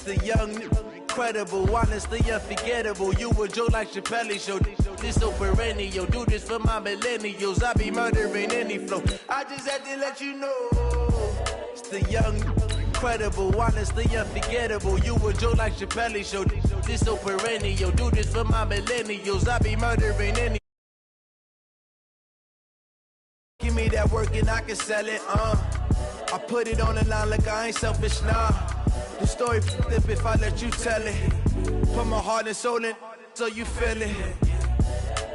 The young, incredible, honestly unforgettable. You a joke like Chappelle Show. This so perennial. Do this for my millennials. I be murdering any flow. I just had to let you know. It's the young, incredible, honestly unforgettable. You a joke like Chappelle Show. This so perennial. Do this for my millennials. I be murdering any. Give me that work and I can sell it. I put it on the line like I ain't selfish, nah. The story flip if I let you tell it. Put my heart and soul in so you feel it.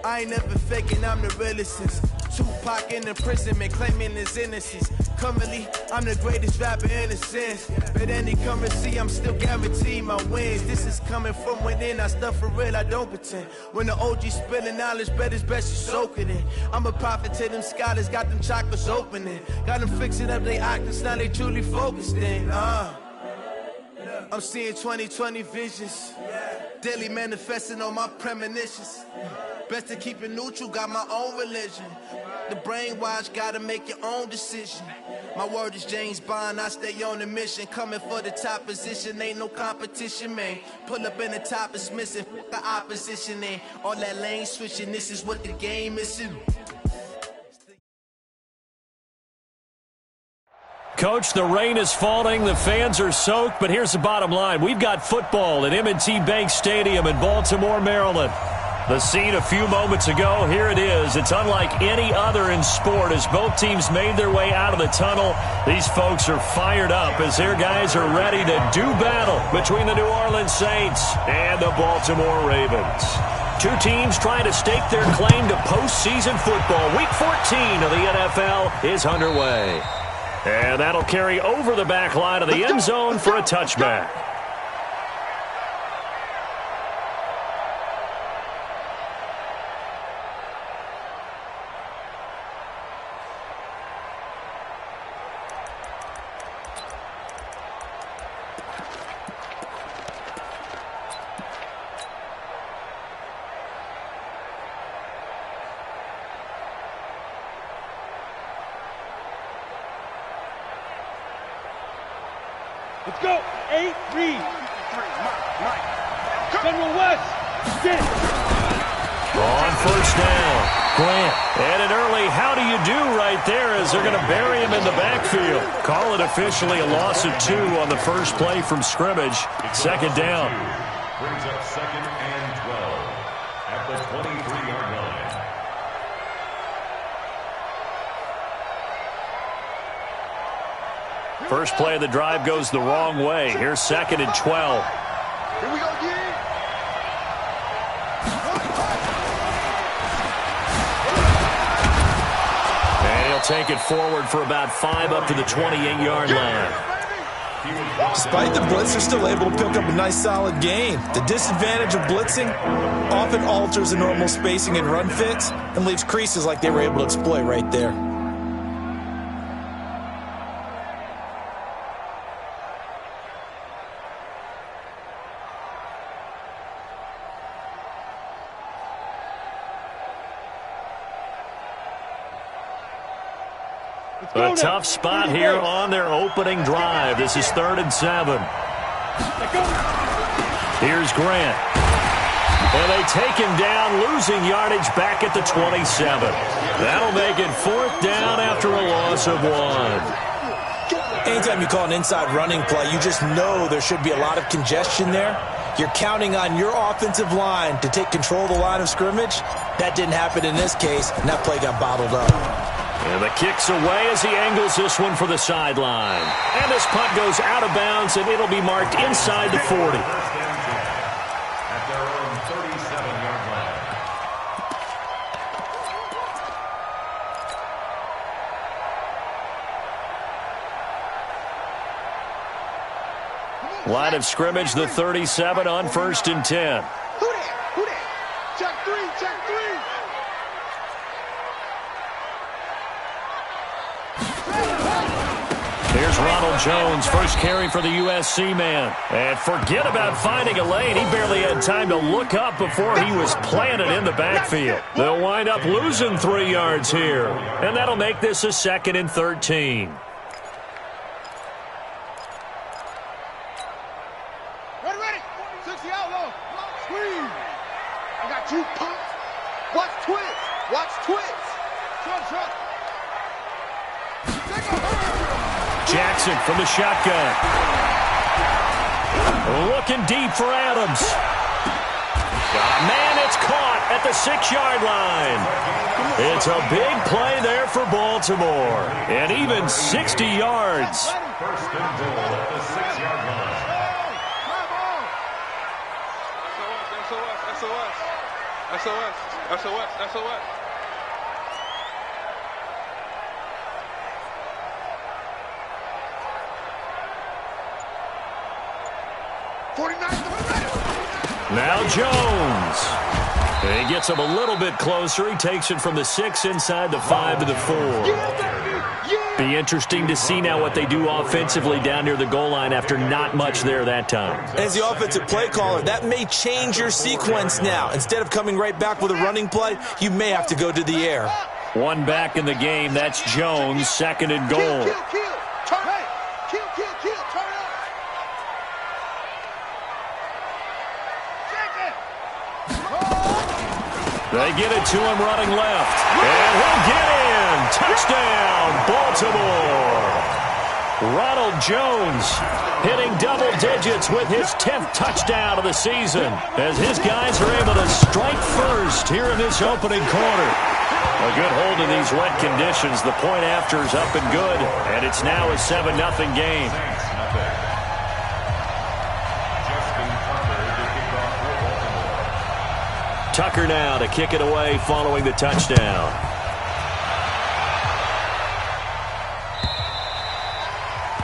I ain't never faking, I'm the realest since Tupac in imprisonment, claiming his innocence. Currently, I'm the greatest rapper in a sense. But any currency, I'm still guaranteed my wins. This is coming from within, I stuff for real, I don't pretend. When the OG spilling knowledge, bet it's best you soak it in. I'm a prophet to them scholars, got them chakras opening. Got them fixing up they octaves, now they truly focused in. I'm seeing 2020 visions. Daily manifesting on my premonitions. Best to keep it neutral, got my own religion. The brainwash, gotta make your own decision. My word is James Bond, I stay on the mission. Coming for the top position, ain't no competition, man. Pull up in the top, it's missing, the opposition in. All that lane switching, this is what the game is in. Coach, the rain is falling, the fans are soaked, but here's the bottom line. We've got football at M&T Bank Stadium in Baltimore, Maryland. The scene a few moments ago, here it is. It's unlike any other in sport as both teams made their way out of the tunnel. These folks are fired up as their guys are ready to do battle between the New Orleans Saints and the Baltimore Ravens. Two teams trying to stake their claim to postseason football. Week 14 of the NFL is underway. And that'll carry over the back line of the end zone for a touchback. Let's go. 8, read. General West. Sit. On first down, Grant. And an early how do you do right there as they're going to bury him in the backfield. Call it officially a loss of 2 on the first play from scrimmage. Second down. Brings up 2nd and 12 at the 23-yard line. First play of the drive goes the wrong way. Here's 2nd and 12. Here we go again. And he'll take it forward for about 5 up to the 28-yard line. Despite the blitz, they're still able to pick up a nice solid gain. The disadvantage of blitzing often alters the normal spacing and run fits and leaves creases like they were able to exploit right there. A tough spot here on their opening drive. This is 3rd and 7. Here's Grant. And they take him down, losing yardage back at the 27. That'll make it 4th down after a loss of 1. Anytime you call an inside running play, you just know there should be a lot of congestion there. You're counting on your offensive line to take control of the line of scrimmage. That didn't happen in this case, and that play got bottled up. And the kick's away as he angles this one for the sideline. And this punt goes out of bounds, and it'll be marked inside the 40. At their own 37-yard line. Line of scrimmage, the 37 on 1st and 10. Who that? Check 3, check 3. Here's Ronald Jones, first carry for the USC man. And forget about finding a lane. He barely had time to look up before he was planted in the backfield. They'll wind up losing 3 yards here. And that'll make this a 2nd and 13. 60 out low. Squeeze. I got you, pump. Watch twitch. Watch twitch. Shut. Jackson from the shotgun. Looking deep for Adams. Got a man that's caught at the 6-yard line. It's a big play there for Baltimore. And even 60 yards. First and goal at the 6-yard line. SOS. 49. Now Jones. He gets him a little bit closer. He takes it from the 6 inside the 5 to the 4. Be interesting to see now what they do offensively down near the goal line after not much there that time. As the offensive play caller, that may change your sequence now. Instead of coming right back with a running play, you may have to go to the air. One back in the game. That's Jones, second and goal. Kill. Turn it. Kill. Turn it. They get it to him running left. And he'll get in. Touchdown, Baltimore. Ronald Jones hitting double digits with his 10th touchdown of the season as his guys are able to strike first here in this opening quarter. A good hold in these wet conditions. The point after is up and good, and it's now a 7-0 game. Tucker now to kick it away following the touchdown.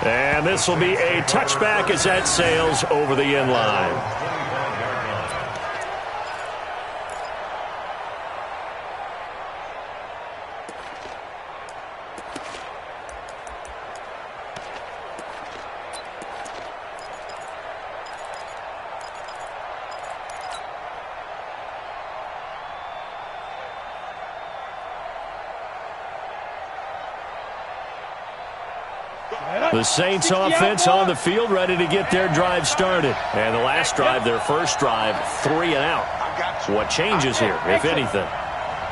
And this will be a touchback as that sails over the end line. The Saints offense on the field, ready to get their drive started. And the last drive, their first drive, 3 and out. What changes here, if anything?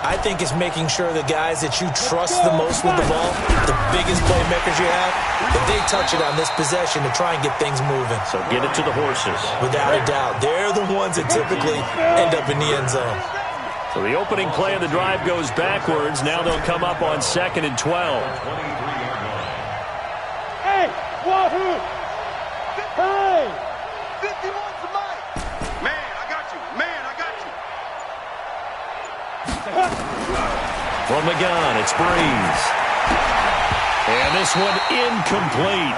I think it's making sure the guys that you trust the most with the ball, the biggest playmakers you have, that they touch it on this possession to try and get things moving. So get it to the horses. Without a doubt. They're the ones that typically end up in the end zone. So the opening play of the drive goes backwards. Now they'll come up on 2nd and 12. Wahoo! Hey! 51 for Mike! Man, I got you! From the gun, it's Breeze. And this one incomplete.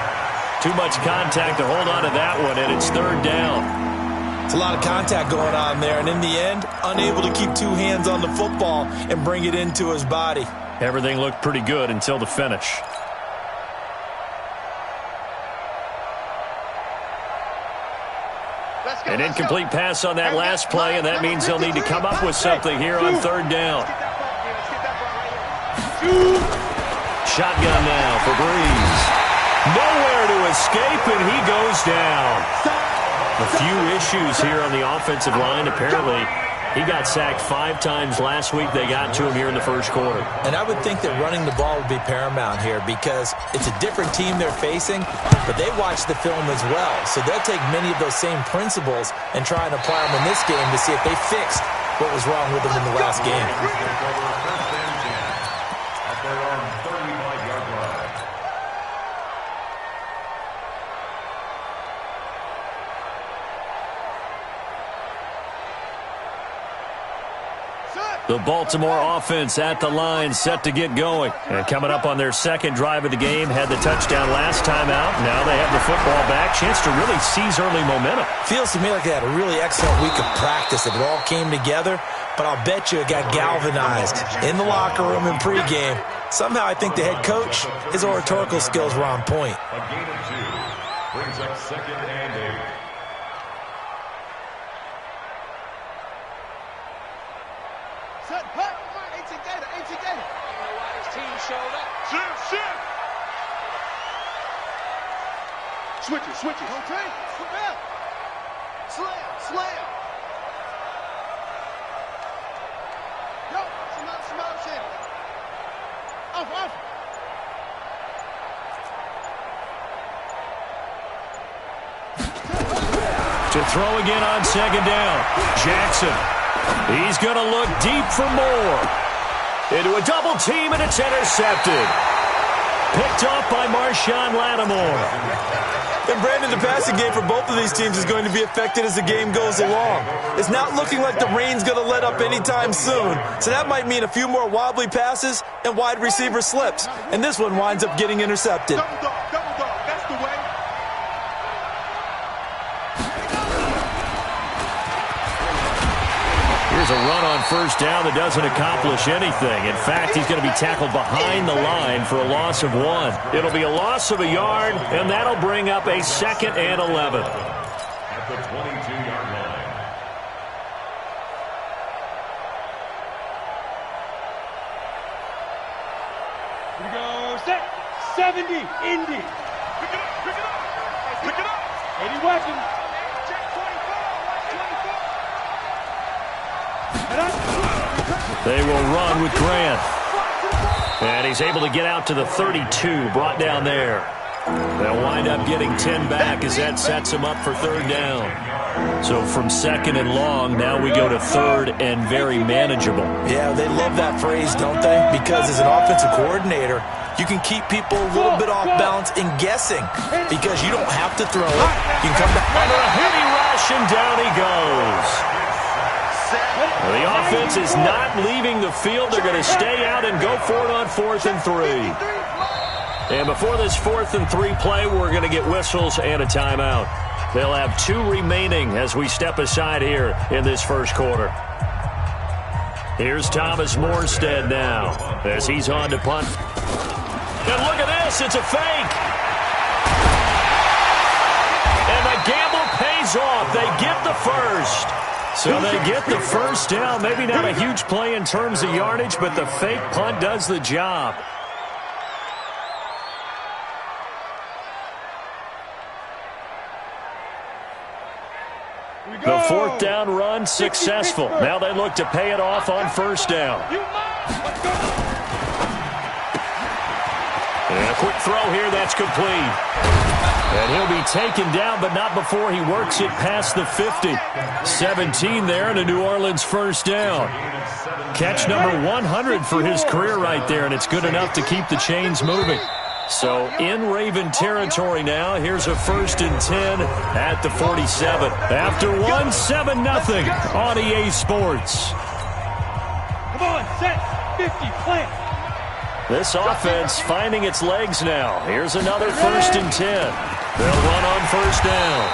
Too much contact to hold on to that one, and it's 3rd down. It's a lot of contact going on there, and in the end, unable to keep 2 hands on the football and bring it into his body. Everything looked pretty good until the finish. An incomplete pass on that last play, and that means they'll need to come up with something here on 3rd down. Shotgun now for Breeze. Nowhere to escape, and he goes down. A few issues here on the offensive line. Apparently, he got sacked 5 times last week. They got to him here in the first quarter. And I would think that running the ball would be paramount here because it's a different team they're facing, but they watch the film as well. So they'll take many of those same principles and try and apply them in this game to see if they fixed what was wrong with them in the last game. The Baltimore offense at the line, set to get going. And coming up on their 2nd drive of the game, had the touchdown last time out. Now they have the football back. Chance to really seize early momentum. Feels to me like they had a really excellent week of practice. It all came together, but I'll bet you it got galvanized in the locker room in pregame. Somehow I think the head coach, his oratorical skills were on point. A gain of 2 brings up 2nd and 8. Switch it. Switch it. Slam. Yo, some motion. Off. To throw again on second down. Jackson. He's going to look deep for more. Into a double team, and it's intercepted. Picked off by Marshawn Lattimore. And Brandon, the passing game for both of these teams is going to be affected as the game goes along. It's not looking like the rain's going to let up anytime soon, so that might mean a few more wobbly passes and wide receiver slips. And this one winds up getting intercepted. Double dog. That's the way. Here's a run on first down that doesn't accomplish anything. In fact, he's going to be tackled behind the line for a loss of 1. It'll be a loss of a yard, and that'll bring up a 2nd and 11. At the 22-yard line. Here we go. Set. 70. Indy. Pick it up. Eddie Weapon. Check 24. They will run with Grant. And he's able to get out to the 32, brought down there. They'll wind up getting 10 back as that sets him up for 3rd down. So from 2nd and long, now we go to 3rd and very manageable. Yeah, they love that phrase, don't they? Because as an offensive coordinator, you can keep people a little bit off balance in guessing because you don't have to throw it. You can come back Under a heavy rush, and down he goes. The offense is not leaving the field. They're going to stay out and go for it on 4th and 3. And before this 4th and 3 play, we're going to get whistles and a timeout. They'll have 2 remaining as we step aside here in this first quarter. Here's Thomas Morstead now as he's on to punt. And look at this. It's a fake. And the gamble pays off. They get the first. So they get the first down. Maybe not a huge play in terms of yardage, but the fake punt does the job. The 4th down run successful. Now they look to pay it off on first down. And a quick throw here, that's complete. And he'll be taken down, but not before he works it past the 50. 17 there and a New Orleans first down. Catch number 100 for his career right there, and it's good enough to keep the chains moving. So in Raven territory now, here's a 1st and 10 at the 47. After 1, 7-0 on EA Sports. Come on, set, 50, plant. This offense finding its legs now. Here's another 1st and 10. They'll run on first down.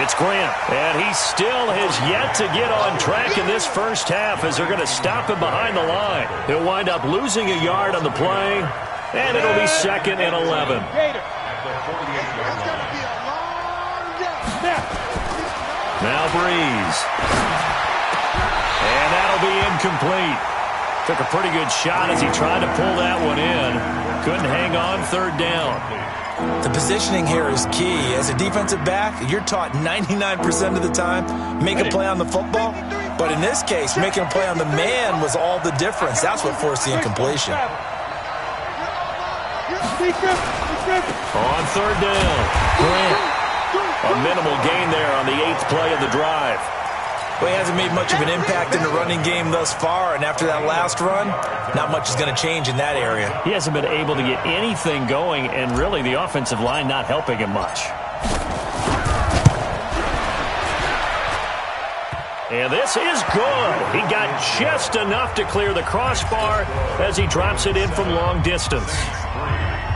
It's Grant, and he still has yet to get on track in this first half as they're going to stop him behind the line. He'll wind up losing a yard on the play, and it'll be 2nd and 11. Now Breeze. And that'll be incomplete. Took a pretty good shot as he tried to pull that one in. Couldn't hang on, 3rd down. The positioning here is key. As a defensive back, you're taught 99% of the time, make a play on the football. But in this case, making a play on the man was all the difference. That's what forced the incompletion. On 3rd down, Grant. A minimal gain there on the 8th play of the drive. Well, he hasn't made much of an impact in the running game thus far, and after that last run, not much is going to change in that area. He hasn't been able to get anything going, and really the offensive line not helping him much. And this is good. He got just enough to clear the crossbar as he drops it in from long distance.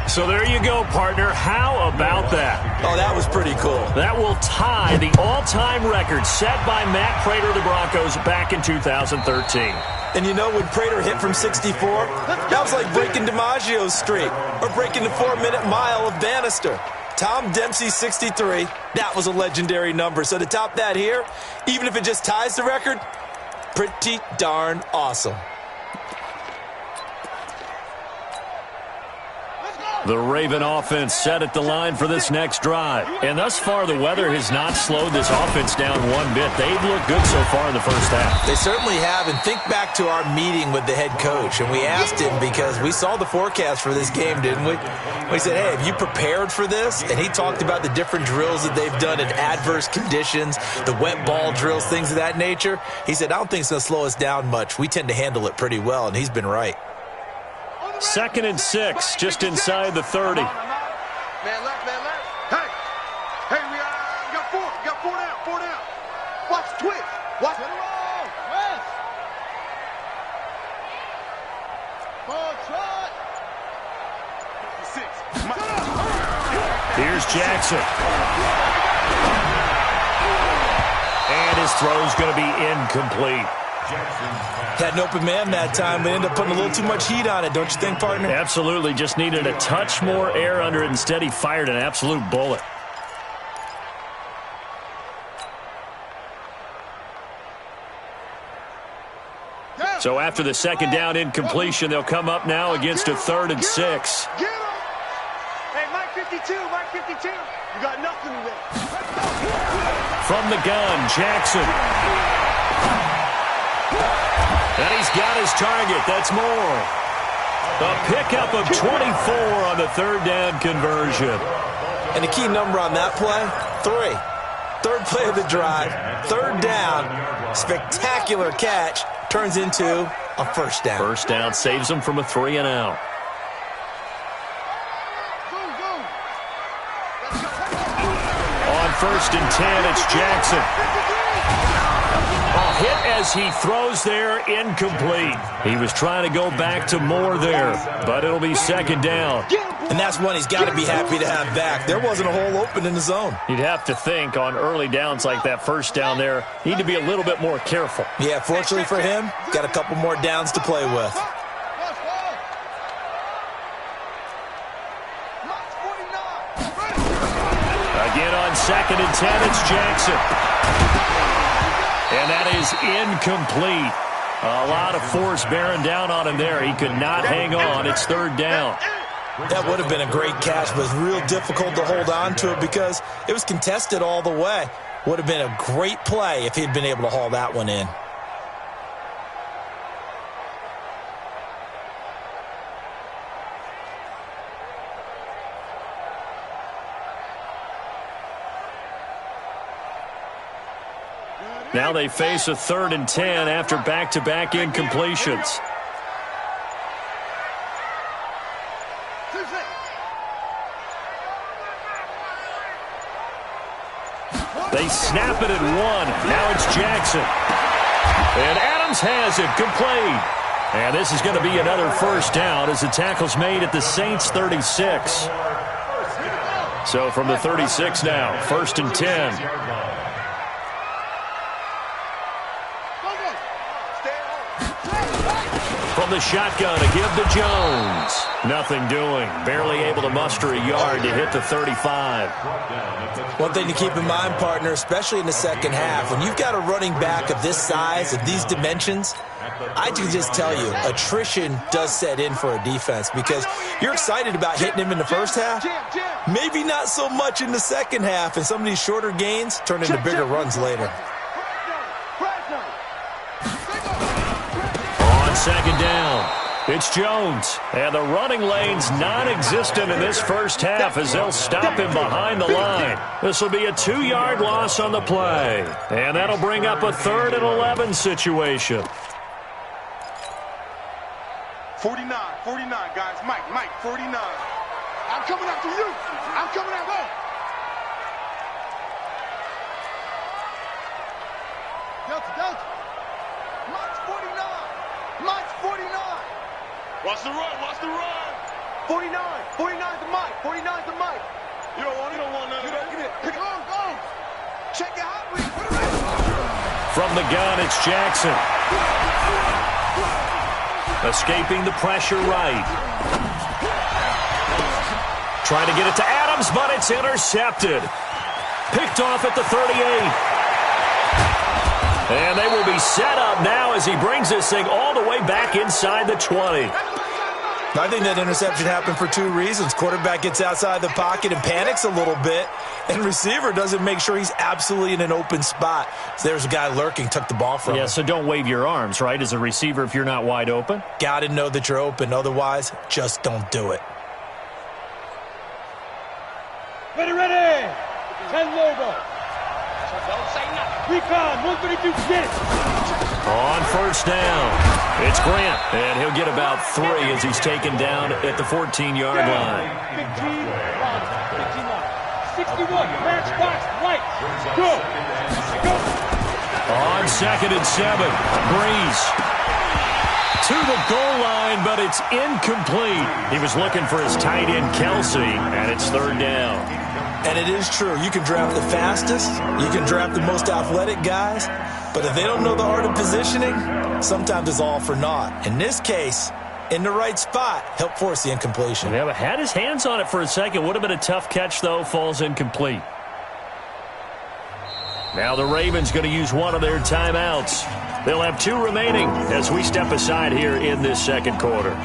So there you go, partner. How about that? Oh, that was pretty cool. That will tie the all-time record set by Matt Prater of the Broncos back in 2013. And you know, when Prater hit from 64, that was like breaking DiMaggio's streak or breaking the 4-minute mile of Bannister. Tom Dempsey, 63, that was a legendary number. So to top that here, even if it just ties the record, pretty darn awesome. The Raven offense set at the line for this next drive. And thus far, the weather has not slowed this offense down one bit. They've looked good so far in the first half. They certainly have. And think back to our meeting with the head coach. And we asked him, because we saw the forecast for this game, didn't we? We said, hey, have you prepared for this? And he talked about the different drills that they've done in adverse conditions, the wet ball drills, things of that nature. He said, I don't think it's going to slow us down much. We tend to handle it pretty well, and he's been right. 2nd and 6, just inside the 30. Man left, man left. Hey, we got four down. Watch the twitch. Watch the roll. West. Ball trot. 6. Here's Jackson. And his throw's going to be incomplete. Had an open man that time, but ended up putting a little too much heat on it, don't you think, partner? Absolutely. Just needed a touch more air under it. Instead, he fired an absolute bullet. So after the 2nd down incompletion, they'll come up now against a 3rd and 6. Get him. Hey, Mike 52. You got nothing today. From the gun, Jackson. And he's got his target. That's more. A pickup of 24 on the 3rd down conversion. And the key number on that play, 3. 3rd play of the drive, 3rd down, spectacular catch, turns into a 1st down. 1st down saves them from a 3 and out. On 1st and 10, it's Jackson. A hit as he throws there, incomplete. He was trying to go back to Moore there, but it'll be 2nd down. And that's one he's got to be happy to have back. There wasn't a hole open in the zone. You'd have to think on early downs like that 1st down there, need to be a little bit more careful. Yeah, fortunately for him, got a couple more downs to play with. Again on 2nd and 10, it's Jackson. And that is incomplete. A lot of force bearing down on him there. He could not hang on. It's 3rd down. That would have been a great catch, but it was real difficult to hold on to it because it was contested all the way. Would have been a great play if he'd been able to haul that one in. Now they face a 3rd and 10 after back-to-back incompletions. They snap it at 1. Now it's Jackson. And Adams has it complete. And this is going to be another 1st down as the tackle's made at the Saints 36. So from the 36 now, 1st and 10. From the shotgun, a give to Jones. Nothing doing. Barely able to muster a yard to hit the 35. One thing to keep in mind, partner, especially in the 2nd half, when you've got a running back of this size, of these dimensions, I can just tell you, attrition does set in for a defense because you're excited about hitting him in the 1st half. Maybe not so much in the 2nd half, and some of these shorter gains turn into bigger runs later. 2nd down. It's Jones. And the running lane's non-existent in this 1st half as they'll stop him behind the line. This will be a 2-yard loss on the play. And that'll bring up a 3rd and 11 situation. 49, guys. Mike, 49. I'm coming after you. I'm coming after you. Delta. Mike's 49. Mike's 49. Watch the run. 49 to Mike. 49 to Mike. You don't want none of that. Give it. Pick it up. Go. Check it out. From the gun, it's Jackson. Escaping the pressure right. Trying to get it to Adams, but it's intercepted. Picked off at the 38. And they will be set up now as he brings this thing all the way back inside the 20. I think that interception happened for two reasons. Quarterback gets outside the pocket and panics a little bit, and receiver doesn't make sure he's absolutely in an open spot. So there's a guy lurking, took the ball from him. Yeah, so don't wave your arms, right, as a receiver if you're not wide open? Got to know that you're open. Otherwise, just don't do it. Ready, ready! 10 logo. Don't say nothing. Recon, 132, get it. On first down, it's Grant, and he'll get about 3 as he's taken down at the 14-yard line. 15 line, 61, match box, right, go. On 2nd and 7, Breeze to the goal line, but it's incomplete. He was looking for his tight end, Kelsey, and it's 3rd down. And it is true. You can draft the fastest. You can draft the most athletic guys. But if they don't know the art of positioning, sometimes it's all for naught. In this case, in the right spot, helped force the incompletion. Yeah, but had his hands on it for a second. Would have been a tough catch, though. Falls incomplete. Now the Ravens going to use one of their timeouts. They'll have 2 remaining as we step aside here in this second quarter.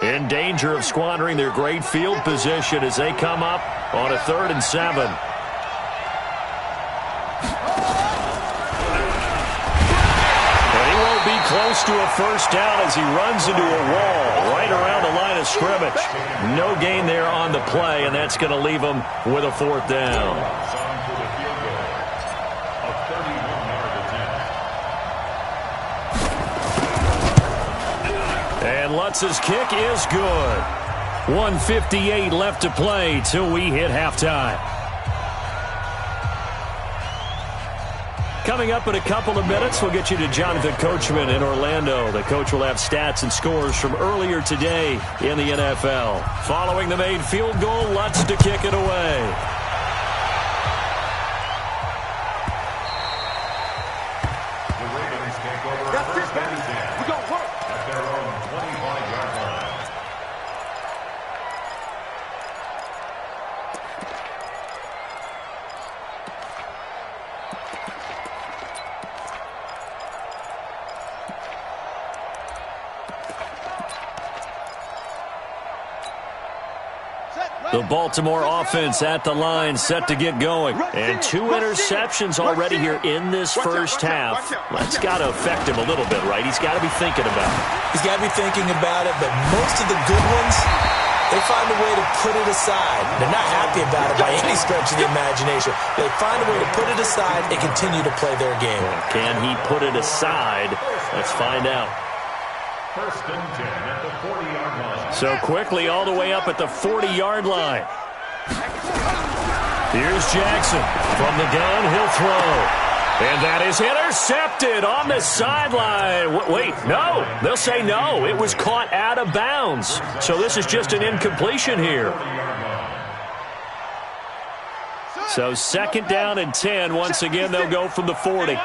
In danger of squandering their great field position as they come up on a 3rd and 7. And he won't be close to a first down as he runs into a wall right around the line of scrimmage. No gain there on the play, and that's going to leave him with a 4th down. And Lutz's kick is good. 1:58 left to play till we hit halftime. Coming up in a couple of minutes, we'll get you to Jonathan Coachman in Orlando. The coach will have stats and scores from earlier today in the NFL. Following the made field goal, Lutz to kick it away. The Baltimore offense at the line, set to get going. And 2 interceptions already here in this first half. That's got to affect him a little bit, right? He's got to be thinking about it. He's got to be thinking about it, but most of the good ones, they find a way to put it aside. They're not happy about it by any stretch of the imagination. They find a way to put it aside and continue to play their game. Can he put it aside? Let's find out. 1st and 10 at the 40-yard line. So quickly all the way up at the 40-yard line. Here's Jackson. From the gun, he'll throw. And that is intercepted on the sideline. Wait, no. They'll say no. It was caught out of bounds. So this is just an incompletion here. So 2nd down and 10. Once again, they'll go from the 40.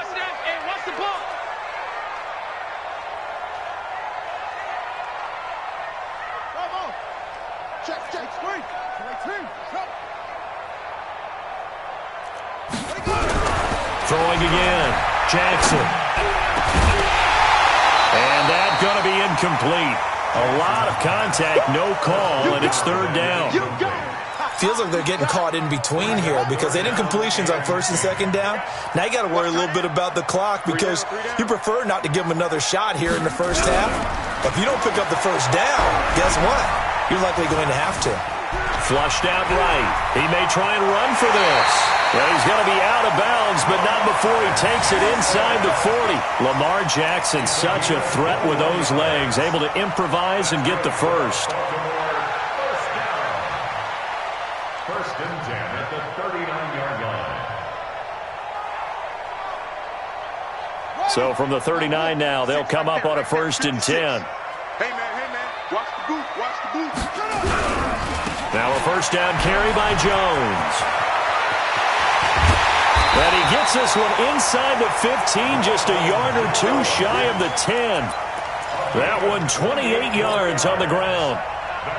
Throwing again, Jackson. And that's going to be incomplete. A lot of contact, no call, and it's 3rd down. Feels like they're getting caught in between here because they had incompletions on 1st and 2nd down. Now you got to worry a little bit about the clock because you prefer not to give them another shot here in the first half. If you don't pick up the first down, guess what? You're likely going to have to. Flushed out right. He may try and run for this. Well, he's going to be out of bounds, but not before he takes it inside the 40. Lamar Jackson, such a threat with those legs, able to improvise and get the first. 1st and 10 at the 39-yard line. So from the 39 now, they'll come up on a 1st and 10. Hey, man, watch the boot, watch the boot. Now a 1st down carry by Jones. And he gets this one inside the 15, just a yard or two shy of the 10. That one 28 yards on the ground.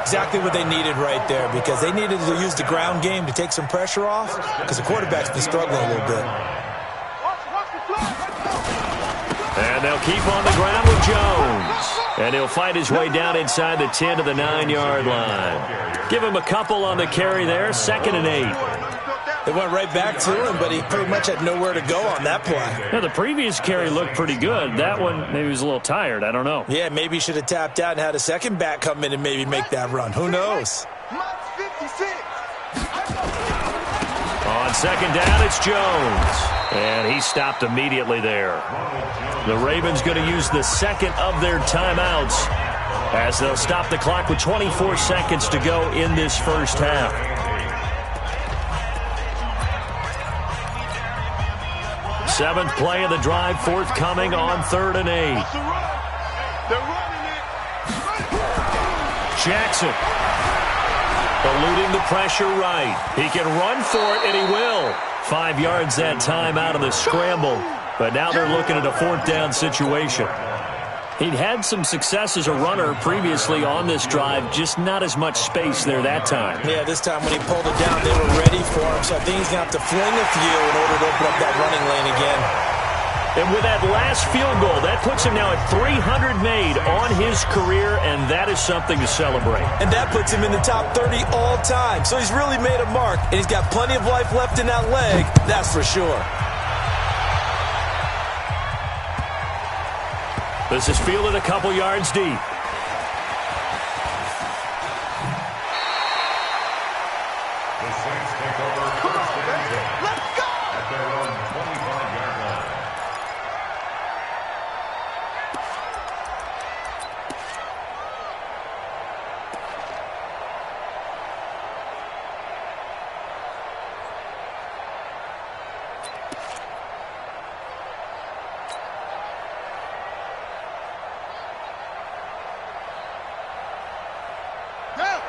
Exactly what they needed right there, because they needed to use the ground game to take some pressure off, because the quarterback's been struggling a little bit. And they'll keep on the ground with Jones. And he'll fight his way down inside the 10 to the 9-yard line. Give him a couple on the carry there, 2nd and 8. They went right back to him, but he pretty much had nowhere to go on that play. Yeah, the previous carry looked pretty good. That one, maybe he was a little tired. I don't know. Yeah, maybe he should have tapped out and had a second back come in and maybe make that run. Who knows? On 2nd down, it's Jones. And he stopped immediately there. The Ravens going to use the 2nd of their timeouts as they'll stop the clock with 24 seconds to go in this first half. Seventh play of the drive forthcoming on 3rd and 8. Jackson eluding the pressure right. He can run for it, and he will. 5 yards that time out of the scramble. But now they're looking at a 4th down situation. He'd had some success as a runner previously on this drive, just not as much space there that time. Yeah, this time when he pulled it down, they were ready for him. So I think he's going to have to fling a few in order to open up that running lane again. And with that last field goal, that puts him now at 300 made on his career, and that is something to celebrate. And that puts him in the top 30 all time. So he's really made a mark, and he's got plenty of life left in that leg, that's for sure. This is fielded a couple yards deep. The Saints take over first and 10 at their own 25-yard line.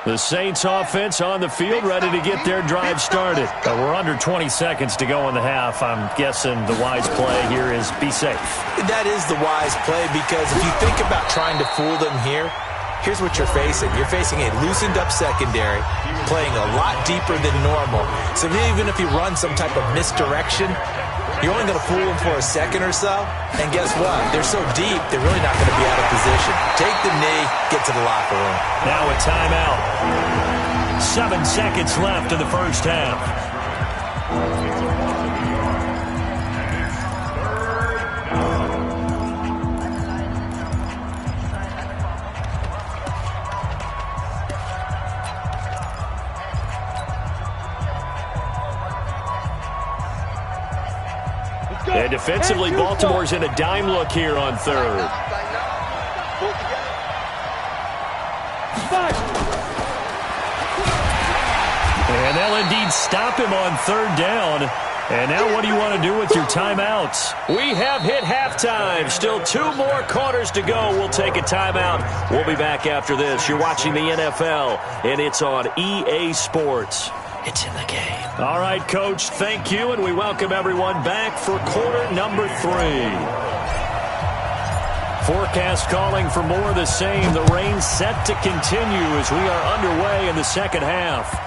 The Saints offense on the field, ready to get their drive started. We're under 20 seconds to go in the half. I'm guessing the wise play here is be safe. That is the wise play, because if you think about trying to fool them here, here's what you're facing. You're facing a loosened up secondary, playing a lot deeper than normal. So even if you run some type of misdirection, you're only going to fool them for a second or so. And guess what? They're so deep, they're really not going to be out of position. Take the knee, get to the locker room. Now a timeout. 7 seconds left in the first half. And defensively, Baltimore's in a dime look here on 3rd. And they'll indeed stop him on 3rd down. And now what do you want to do with your timeouts? We have hit halftime. Still 2 more quarters to go. We'll take a timeout. We'll be back after this. You're watching the NFL, and it's on EA Sports. It's in the game. All right, Coach, thank you, and we welcome everyone back for quarter number 3. Forecast calling for more of the same. The rain set to continue as we are underway in the second half.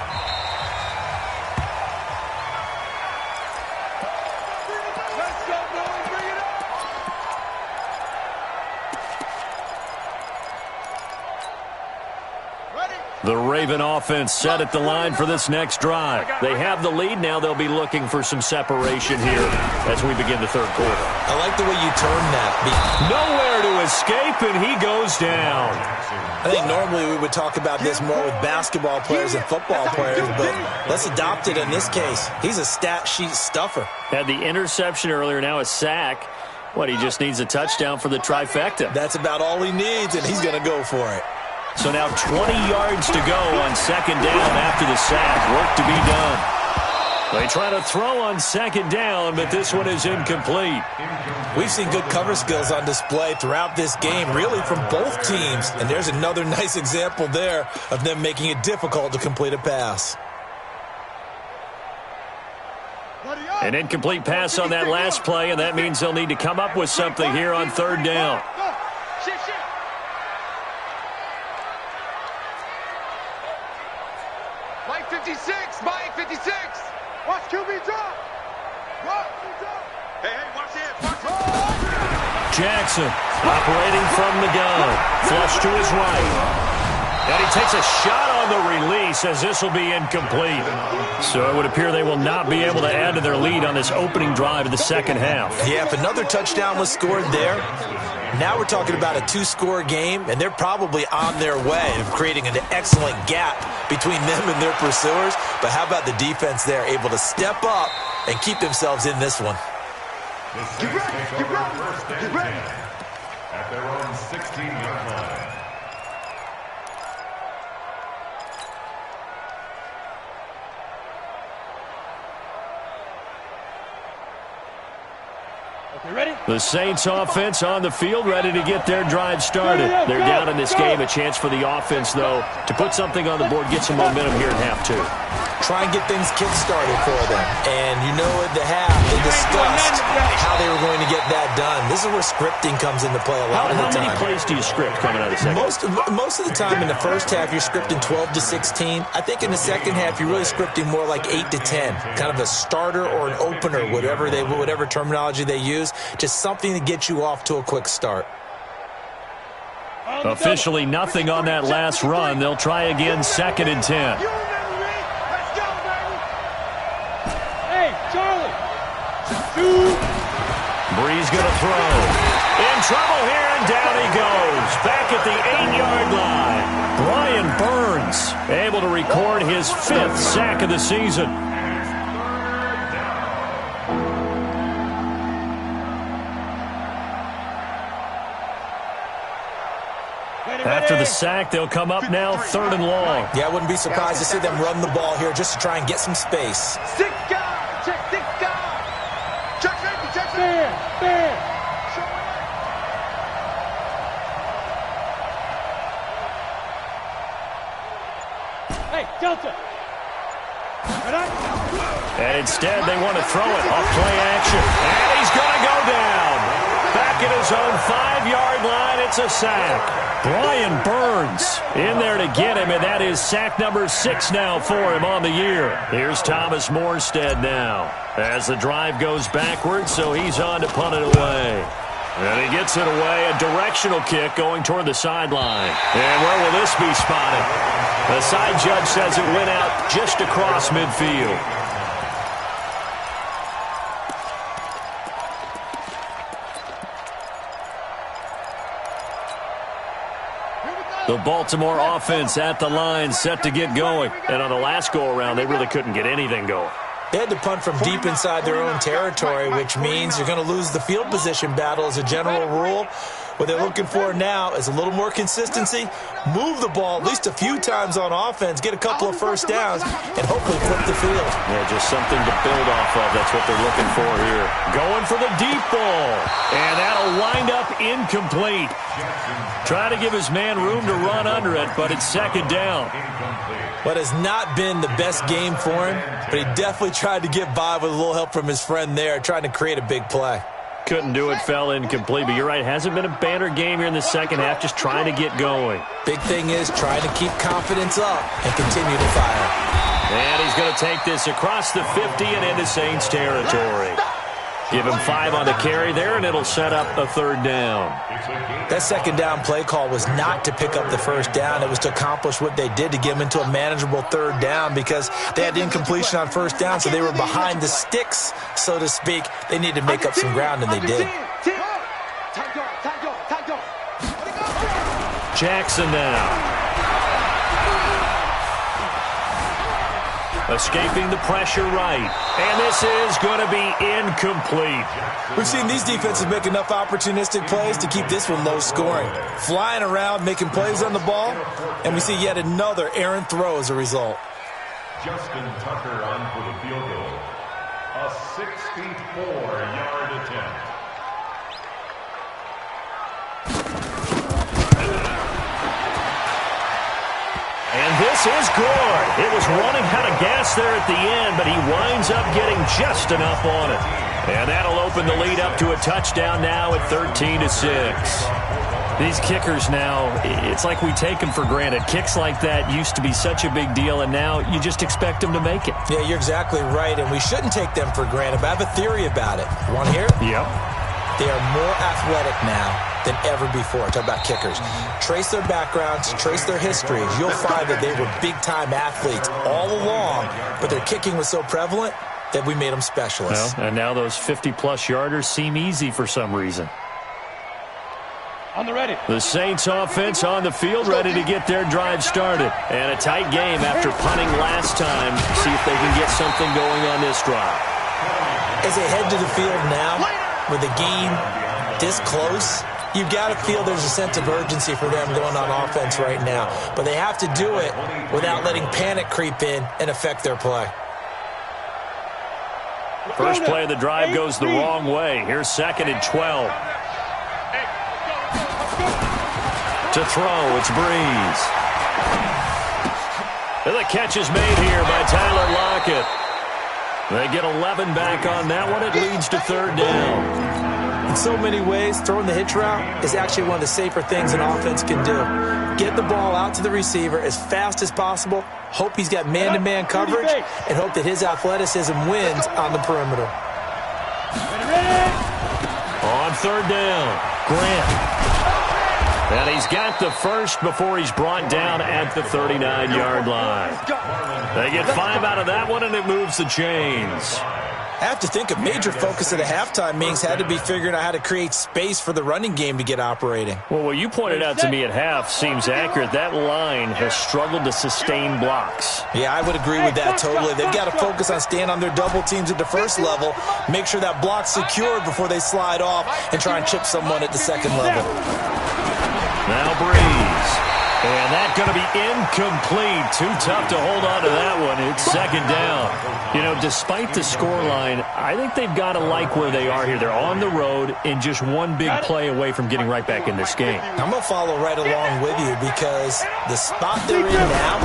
The Raven offense set at the line for this next drive. They have the lead. Now they'll be looking for some separation here as we begin the third quarter. I like the way you turn that. Nowhere to escape, and he goes down. I think normally we would talk about this more with basketball players and football players, but let's adopt it in this case. He's a stat sheet stuffer. Had the interception earlier, now a sack. He just needs a touchdown for the trifecta. That's about all he needs, and he's going to go for it. So now 20 yards to go on 2nd down after the sack. Work to be done. They try to throw on 2nd down, but this one is incomplete. We've seen good cover skills on display throughout this game, really from both teams. And there's another nice example there of them making it difficult to complete a pass. Buddy up! An incomplete pass on that last play, and that means they'll need to come up with something here on third down. Mike 56, Mike 56. Watch QB drop. Hey, watch it. Jackson operating from the gun. Flush to his right. And he takes a shot on the release as this will be incomplete. So it would appear they will not be able to add to their lead on this opening drive of the second half. Yeah, if another touchdown was scored there, now we're talking about a two-score game, and they're probably on their way of creating an excellent gap between them and their pursuers. But how about the defense there, able to step up and keep themselves in this one? The Saints take over first and 10 at their own 16-yard line. The Saints offense on the field, ready to get their drive started. They're down in this game. A chance for the offense, though, to put something on the board, get some momentum here in half two. Try and get things kick-started for them. And you know at the half, they discussed how they were going to get that done. This is where scripting comes into play a lot of the time. How many plays do you script coming out of the second? Most of the time in the first half, you're scripting 12 to 16. I think in the second half, you're really scripting more like 8 to 10. Kind of a starter or an opener, whatever terminology they use. Just something to get you off to a quick start. Officially nothing on that last run. They'll try again, 2nd and 10. Breeze going to throw. In trouble here, and down he goes. Back at the 8-yard line. Brian Burns able to record his 5th sack of the season. After the sack, they'll come up now 3rd and long. Yeah, I wouldn't be surprised to see them run the ball here just to try and get some space. Six guys. Check 6 guys. Check safety. Check safety. Hey, Delta. And instead, they want to throw it off play action. And he's going to go down. Back at his own 5-yard line, it's a sack. Brian Burns in there to get him, and that is sack number 6 now for him on the year. Here's Thomas Morstead now as the drive goes backwards, so he's on to punt it away. And he gets it away, a directional kick going toward the sideline. And where will this be spotted? The side judge says it went out just across midfield. The Baltimore offense at the line, set to get going. And on the last go-around, they really couldn't get anything going. They had to punt from deep inside their own territory, which means you're going to lose the field position battle as a general rule. What they're looking for now is a little more consistency, move the ball at least a few times on offense, get a couple of first downs, and hopefully flip the field. Yeah, just something to build off of. That's what they're looking for here. Going for the deep ball, and that'll wind up incomplete. Trying to give his man room to run under it, but it's 2nd down. What has not been the best game for him, but he definitely tried to get by with a little help from his friend there, trying to create a big play. Couldn't do it, fell incomplete, but you're right, hasn't been a banner game here in the second half, just trying to get going. Big thing is trying to keep confidence up and continue to fire. And he's going to take this across the 50 and into Saints territory. Give him 5 on the carry there, and it'll set up a 3rd down. That 2nd down play call was not to pick up the 1st down. It was to accomplish what they did to get them into a manageable 3rd down because they had incompletion on 1st down, so they were behind the sticks, so to speak. They needed to make up some ground, and they did. Jackson now. Escaping the pressure right. And this is going to be incomplete. We've seen these defenses make enough opportunistic plays to keep this one low scoring. Flying around, making plays on the ball, and we see yet another errant throw as a result. Justin Tucker on for the field goal. A 64-yard attempt. And this is good. It was running out of gas there at the end, but he winds up getting just enough on it. And that'll open the lead up to a touchdown now at 13-6. These kickers now, it's like we take them for granted. Kicks like that used to be such a big deal, and now you just expect them to make it. Yeah, you're exactly right, and we shouldn't take them for granted, but I have a theory about it. Want to hear it? Yep. They are more athletic now than ever before. Talk about kickers. Trace their backgrounds, trace their histories. You'll find that they were big-time athletes all along, but their kicking was so prevalent that we made them specialists. Well, and now those 50-plus yarders seem easy for some reason. On the ready. The Saints offense on the field, ready to get their drive started. And a tight game after punting last time. See if they can get something going on this drive. As they head to the field now, with the game this close, you've got to feel there's a sense of urgency for them going on offense right now. But they have to do it without letting panic creep in and affect their play. First play of the drive goes the wrong way. Here's 2nd and 12. To throw, it's Breeze. And the catch is made here by Tyler Lockett. They get 11 back on that one. It leads to 3rd down. In so many ways, throwing the hitch route is actually one of the safer things an offense can do. Get the ball out to the receiver as fast as possible, hope he's got man-to-man coverage, and hope that his athleticism wins on the perimeter. On 3rd down, Grant. And he's got the first before he's brought down at the 39-yard line. They get 5 out of that one, and it moves the chains. I have to think a major focus of the halftime meetings had to be figuring out how to create space for the running game to get operating. Well, what you pointed out to me at half seems accurate. That line has struggled to sustain blocks. Yeah, I would agree with that totally. They've got to focus on staying on their double teams at the first level, make sure that block's secured before they slide off and try and chip someone at the second level. Now Breeze. And that's going to be incomplete. Too tough to hold on to that one. It's 2nd down. You know, despite the scoreline, I think they've got to like where they are here. They're on the road and just one big play away from getting right back in this game. I'm going to follow right along with you because the spot they're in now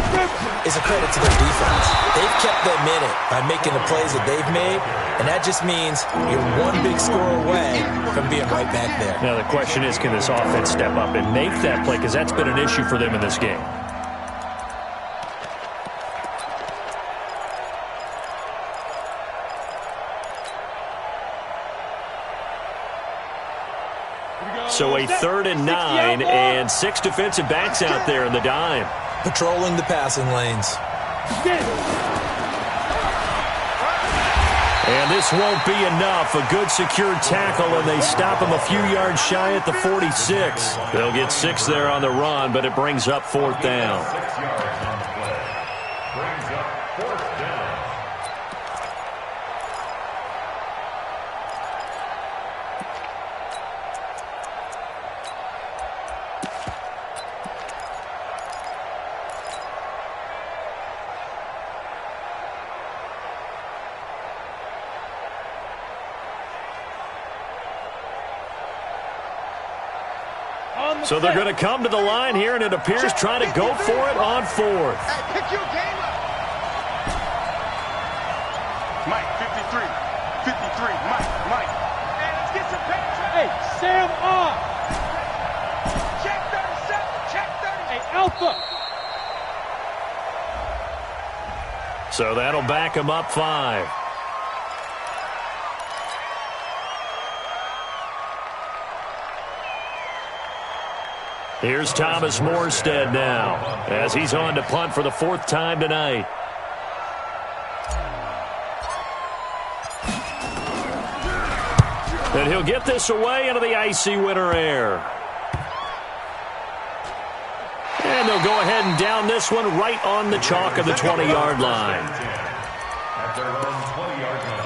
is a credit to their defense. They've kept them in it by making the plays that they've made, and that just means you're one big score away from being right back there. Now the question is, can this offense step up and make that play? Because that's been an issue for them in this game. So a 3rd and 9 and 6 defensive backs out there in the dime. Patrolling the passing lanes. And this won't be enough. A good secure tackle, and they stop him a few yards shy at the 46. They'll get 6 there on the run, but it brings up 4th down. So they're going to come to the line here, and it appears trying to go for it on 4th. Hey, pick your game up. Mike, 53. 53. Mike. Hey, let's get some pictures. Hey, Sam off. Check 37. Check 30. Hey, Alpha. So that'll back him up 5. Here's Thomas Morstead now as he's on to punt for the 4th time tonight. And he'll get this away into the icy winter air. And they'll go ahead and down this one right on the chalk of the 20-yard line. At their own 20-yard line.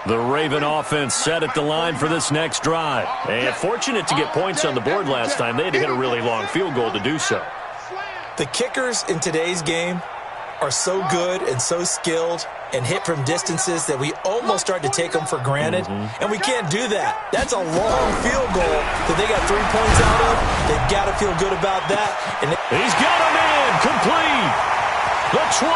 The Raven offense set at the line for this next drive. And fortunate to get points on the board last time. They had to hit a really long field goal to do so. The kickers in today's game are so good and so skilled and hit from distances that we almost start to take them for granted. And we can't do that. That's a long field goal that they got 3 points out of. They've got to feel good about that. And he's got him in, complete. The 20,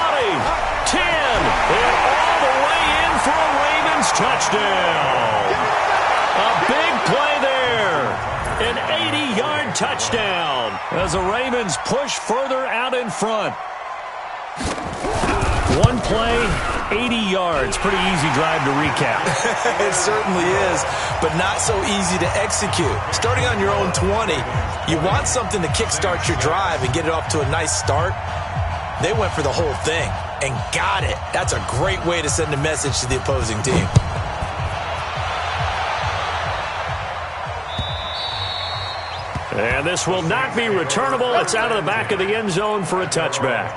10, and all the way in for a Ravens touchdown. A big play there. An 80-yard touchdown as the Ravens push further out in front. One play, 80 yards. Pretty easy drive to recap. It certainly is, but not so easy to execute. Starting on your own 20, you want something to kickstart your drive and get it off to a nice start. They went for the whole thing and got it. That's a great way to send a message to the opposing team. And this will not be returnable. It's out of the back of the end zone for a touchback.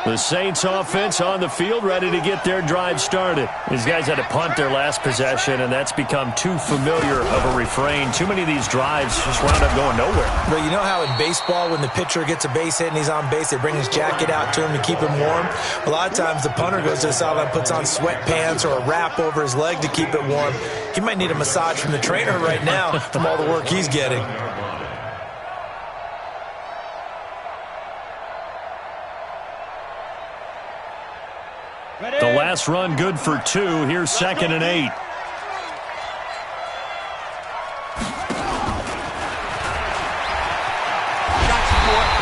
The Saints offense on the field, ready to get their drive started. These guys had to punt their last possession, and that's become too familiar of a refrain. Too many of these drives just wound up going nowhere. But you know how in baseball, when the pitcher gets a base hit and he's on base, they bring his jacket out to him to keep him warm? A lot of times the punter goes to the sideline, puts on sweatpants or a wrap over his leg to keep it warm. He might need a massage from the trainer right now from all the work he's getting. The last run good for 2. Here's 2nd and 8.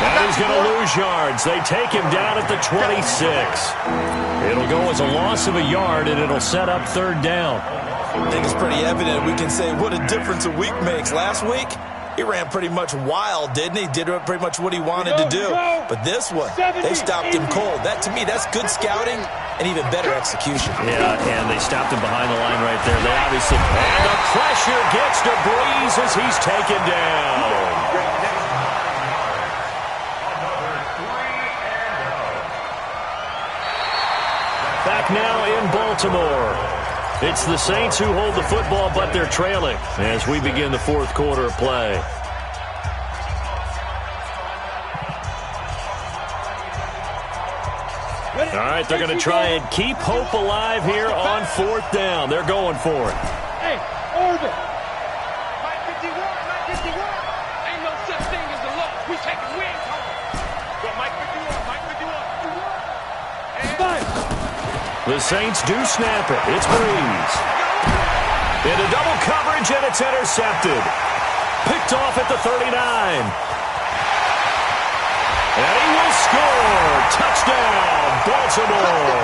And he's going to lose yards. They take him down at the 26. It'll go as a loss of a yard, and it'll set up 3rd down. I think it's pretty evident. We can say what a difference a week makes. Last week, he ran pretty much wild, didn't he? Did pretty much what he wanted to do. But this one, they stopped him cold. That, to me, that's good scouting and even better execution. Yeah, and they stopped him behind the line right there. They obviously... And the pressure gets to Breeze as he's taken down. Back now in Baltimore. It's the Saints who hold the football, but they're trailing as we begin the 4th quarter of play. All right, they're going to try and keep hope alive here on 4th down. They're going for it. Hey, orbit. Mike 51, Mike 51. Ain't no such thing as a loss. We taking wins home. Go Mike 51, Mike 51. The Saints do snap it. It's Breeze. Into double coverage, and it's intercepted. Picked off at the 39. And he will score. Touchdown, Baltimore.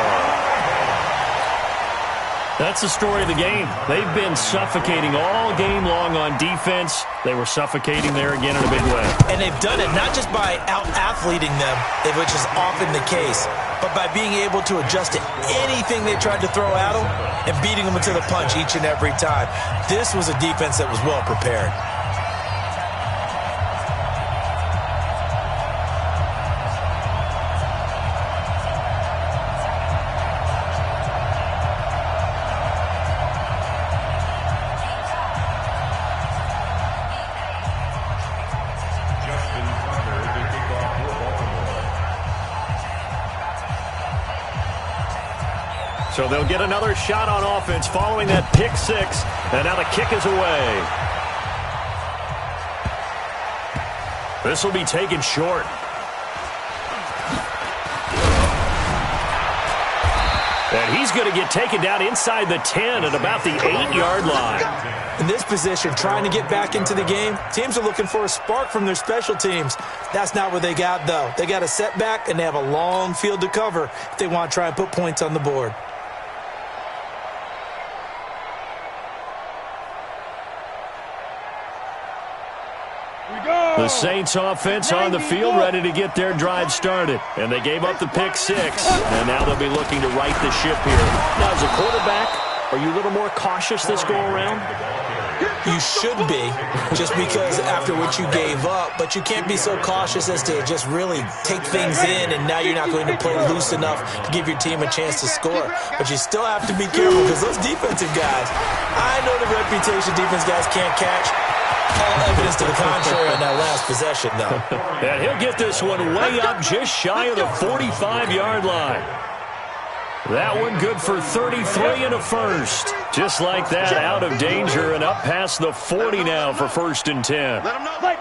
That's the story of the game. They've been suffocating all game long on defense. They were suffocating there again in a big way. And they've done it not just by out-athleting them, which is often the case, but by being able to adjust to anything they tried to throw at them and beating them into the punch each and every time. This was a defense that was well prepared. So they'll get another shot on offense following that pick 6. And now the kick is away. This will be taken short. And he's going to get taken down inside the 10 at about the 8-yard line. In this position, trying to get back into the game, teams are looking for a spark from their special teams. That's not what they got, though. They got a setback, and they have a long field to cover if they want to try and put points on the board. The Saints offense on the field, ready to get their drive started. And they gave up the pick 6. And now they'll be looking to right the ship here. Now, as a quarterback, are you a little more cautious this go-around? You should be, just because after what you gave up. But you can't be so cautious as to just really take things in, and now you're not going to play loose enough to give your team a chance to score. But you still have to be careful because those defensive guys, I know the reputation defense guys can't catch. All evidence to the contrary on that last possession, though. And he'll get this one way up just shy of the 45-yard line. That one good for 33 and a first. Just like that, out of danger and up past the 40 now for 1st and 10. Now a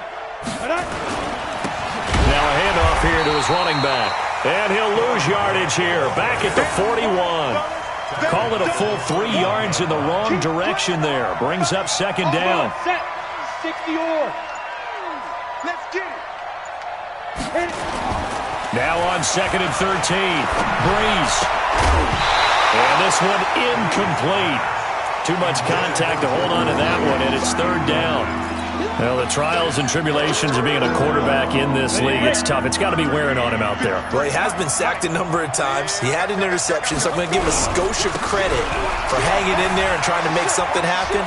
handoff here to his running back. And he'll lose yardage here. Back at the 41. Call it a full 3 yards in the wrong direction there. Brings up 2nd down. 60-yard. Let's get it. Now on 2nd and 13. Breeze. And this one incomplete. Too much contact to hold on to that one, and it's 3rd down. Well, the trials and tribulations of being a quarterback in this league, it's tough. It's got to be wearing on him out there. Well, he has been sacked a number of times. He had an interception, so I'm going to give him a skosh of credit for hanging in there and trying to make something happen,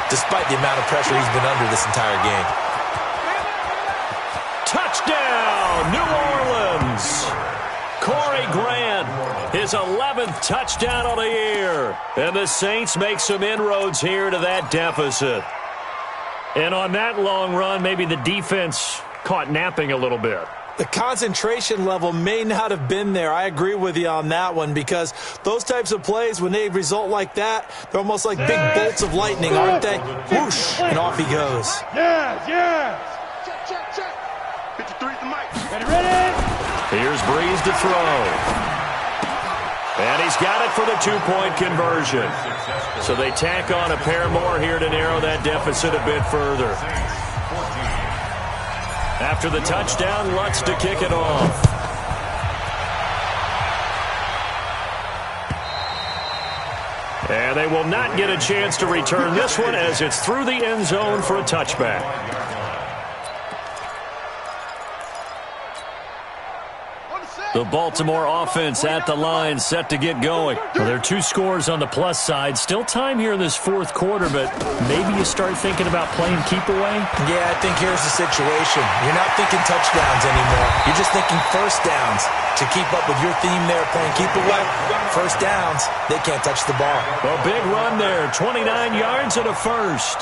despite the amount of pressure he's been under this entire game. Touchdown, New Orleans! Corey Grant, his 11th touchdown of the year. And the Saints make some inroads here to that deficit. And on that long run, maybe the defense caught napping a little bit. The concentration level may not have been there. I agree with you on that one, because those types of plays, when they result like that, they're almost like big bolts of lightning, aren't they? Whoosh, and off he goes. Yes. Check. 53 to Mike. Ready? Here's Breeze to throw. And he's got it for the 2-point conversion. So they tack on a pair more here to narrow that deficit a bit further. After the touchdown, Lutz to kick it off. And they will not get a chance to return this one as it's through the end zone for a touchback. The Baltimore offense at the line, set to get going. Well, there are 2 scores on the plus side. Still time here in this 4th quarter, but maybe you start thinking about playing keep away? Yeah, I think here's the situation. You're not thinking touchdowns anymore. You're just thinking first downs. To keep up with your theme there, playing keep away, first downs, they can't touch the ball. A big run there, 29 yards and a first.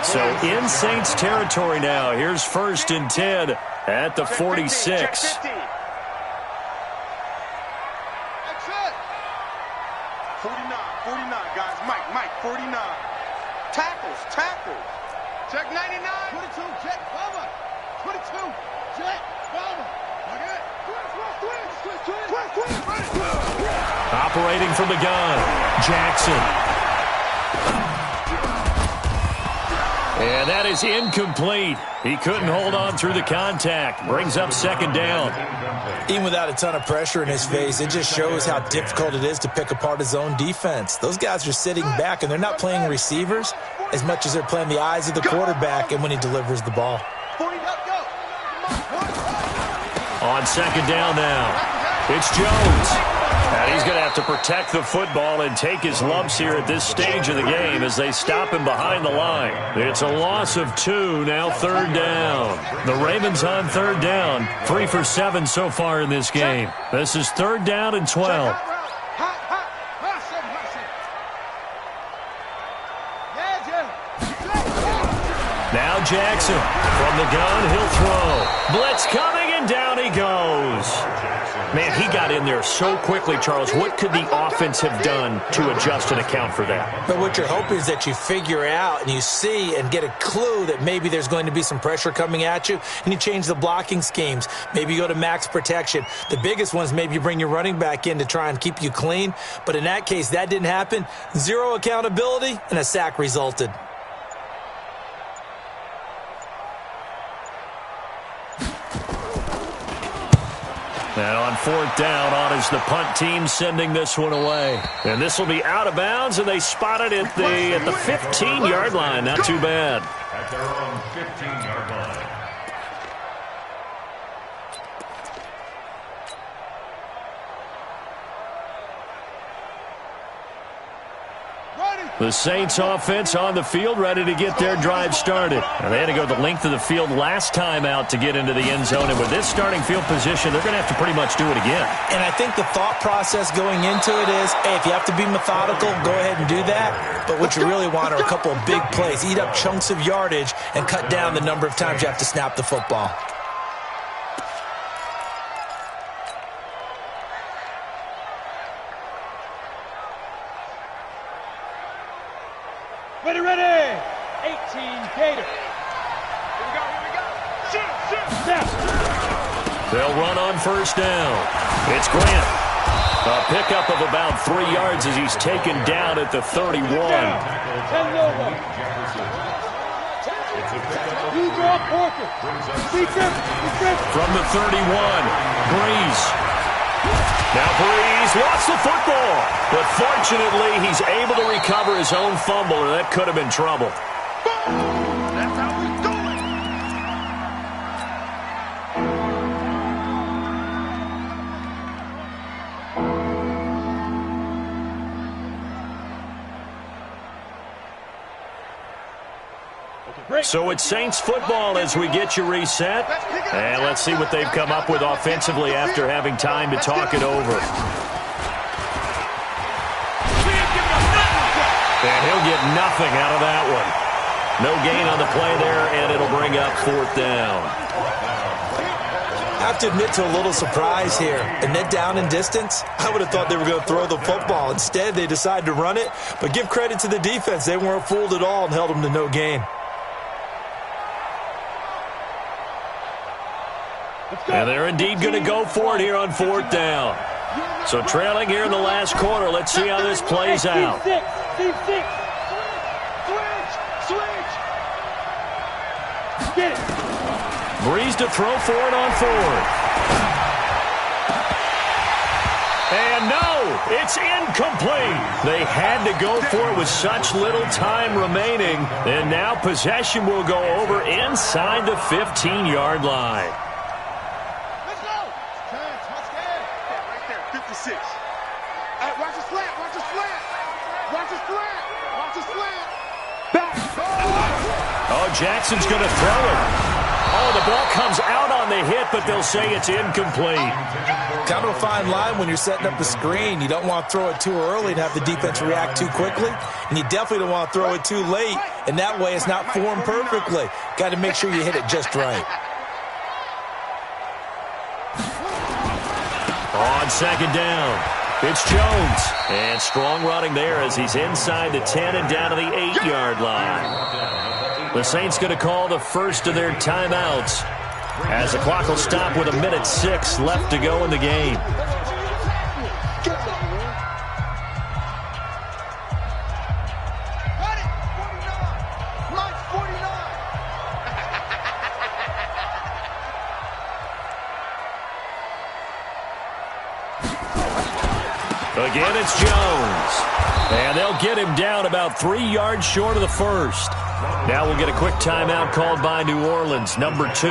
So in Saints territory now. Here's 1st and 10 at the 46. 49, guys. Mike, 49. Tackles. Check 99. 22, check, cover. 22, check, cover. Operating from the gun, Jackson. And that is incomplete. He couldn't hold on through the contact. Brings up 2nd down. Even without a ton of pressure in his face, it just shows how difficult it is to pick apart his own defense. Those guys are sitting back, and they're not playing receivers as much as they're playing the eyes of the quarterback and when he delivers the ball. On 2nd down now, it's Jones. And he's going to have to protect the football and take his lumps here at this stage of the game as they stop him behind the line. It's a loss of 2, now 3rd down. The Ravens on 3rd down, 3 for 7 so far in this game. This is 3rd down and 12. Now Jackson from the gun, he'll throw. Blitz coming, and down he goes. Man, he got in there so quickly, Charles. What could the offense have done to adjust and account for that? But what you're hoping is that you figure out and you see and get a clue that maybe there's going to be some pressure coming at you, and you change the blocking schemes. Maybe you go to max protection. The biggest one is maybe you bring your running back in to try and keep you clean. But in that case, that didn't happen. 0 accountability, and a sack resulted. And on 4th down, on is the punt team sending this one away. And this will be out of bounds, and they spot it at the 15-yard line. Not too bad. At their own 15-yard line. The Saints offense on the field, ready to get their drive started. And they had to go the length of the field last time out to get into the end zone. And with this starting field position, they're going to have to pretty much do it again. And I think the thought process going into it is, hey, if you have to be methodical, go ahead and do that. But what you really want are a couple of big plays. Eat up chunks of yardage and cut down the number of times you have to snap the football. Ready. 18, Gator. Here we go. Shoot. Snap. They'll run on first down. It's Grant. A pickup of about 3 yards as he's taken down at the 31. From the 31, Breeze. Now Breeze lost the football, but fortunately he's able to recover his own fumble, or that could have been trouble. That's how we do it. So it's Saints football as we get you reset. And let's see what they've come up with offensively after having time to talk it over. And he'll get nothing out of that one. No gain on the play there, and it'll bring up 4th down. I have to admit to a little surprise here. And then down in distance, I would have thought they were going to throw the football. Instead, they decided to run it. But give credit to the defense. They weren't fooled at all and held them to no gain. And they're indeed going to go for it here on 4th down. So trailing here in the last quarter. Let's see how this plays out. Switch. Get it. Breeze to throw for it on 4th. And no, it's incomplete. They had to go for it with such little time remaining. And now possession will go over inside the 15-yard line. Let's go. Touchdown. Right there, 56. Watch the slant. Back. Oh, Jackson's going to throw it. Oh, the ball comes out on the hit, but they'll say it's incomplete. Kind of a fine line when you're setting up the screen. You don't want to throw it too early and have the defense react too quickly. And you definitely don't want to throw it too late. And that way it's not formed perfectly. Got to make sure you hit it just right. On 2nd down, it's Jones. And strong running there as he's inside the 10 and down to the 8-yard line. The Saints going to call the first of their timeouts as the clock will stop with 1:06 left to go in the game. Again, it's Jones. And they'll get him down about 3 yards short of the first. Now we'll get a quick timeout called by New Orleans, number 2,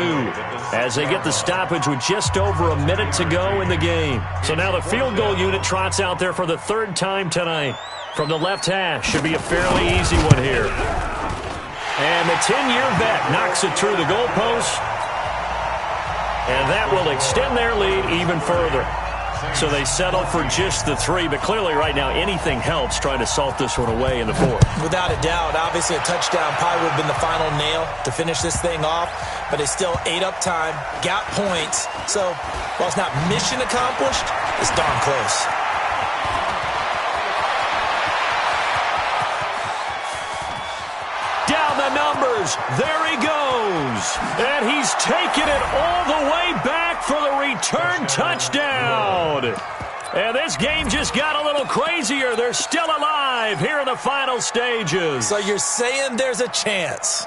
as they get the stoppage with just over a minute to go in the game. So now the field goal unit trots out there for the 3rd time tonight. From the left hash, should be a fairly easy one here. And the 10-year vet knocks it through the goalpost. And that will extend their lead even further. So they settle for just the 3, but clearly right now anything helps trying to salt this one away in the 4th. Without a doubt, obviously a touchdown probably would have been the final nail to finish this thing off, but they still ate up time, got points. So while it's not mission accomplished, it's darn close. Down the numbers. There he goes. And he's taken it all the way back for the return touchdown. And this game just got a little crazier. They're still alive here in the final stages. So you're saying there's a chance?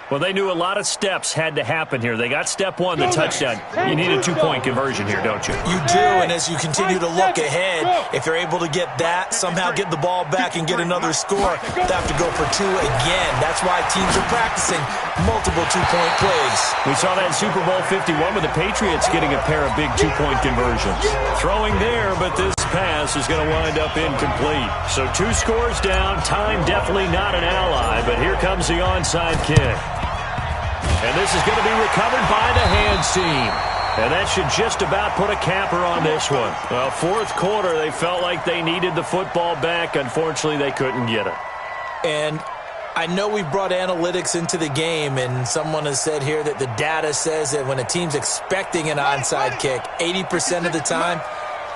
Well, they knew a lot of steps had to happen here. They got step 1, the touchdown. You need a 2-point conversion here, don't you? You do, and as you continue to look ahead, if they're able to get that, somehow get the ball back and get another score, they have to go for 2 again. That's why teams are practicing multiple 2-point plays. We saw that in Super Bowl 51 with the Patriots getting a pair of big 2-point conversions. Throwing there, but this pass is going to wind up incomplete. So 2 scores down, time definitely not an ally, but here comes the onside kick. And this is going to be recovered by the hands team. And that should just about put a capper on this one. Well, 4th quarter, they felt like they needed the football back. Unfortunately, they couldn't get it. And I know we brought analytics into the game, and someone has said here that the data says that when a team's expecting an onside kick, 80% of the time,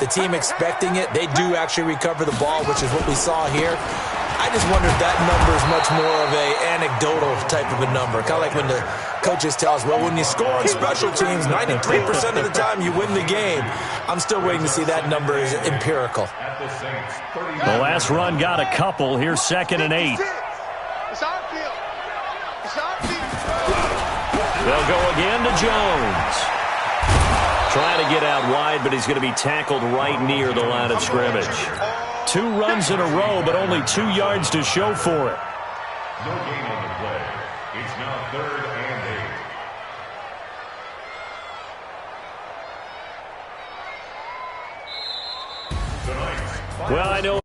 the team expecting it, they do actually recover the ball, which is what we saw here. I just wonder if that number is much more of a anecdotal type of a number. Kind of like when the coaches tell us, well, when you score on special teams, 93% of the time you win the game. I'm still waiting to see that number is empirical. The last run got a couple. Here's 2nd and 8. They'll go again to Jones. Trying to get out wide, but he's going to be tackled right near the line of scrimmage. 2 runs in a row, but only 2 yards to show for it. No gain on the play. It's now 3rd and 8. Tonight. Well, I know.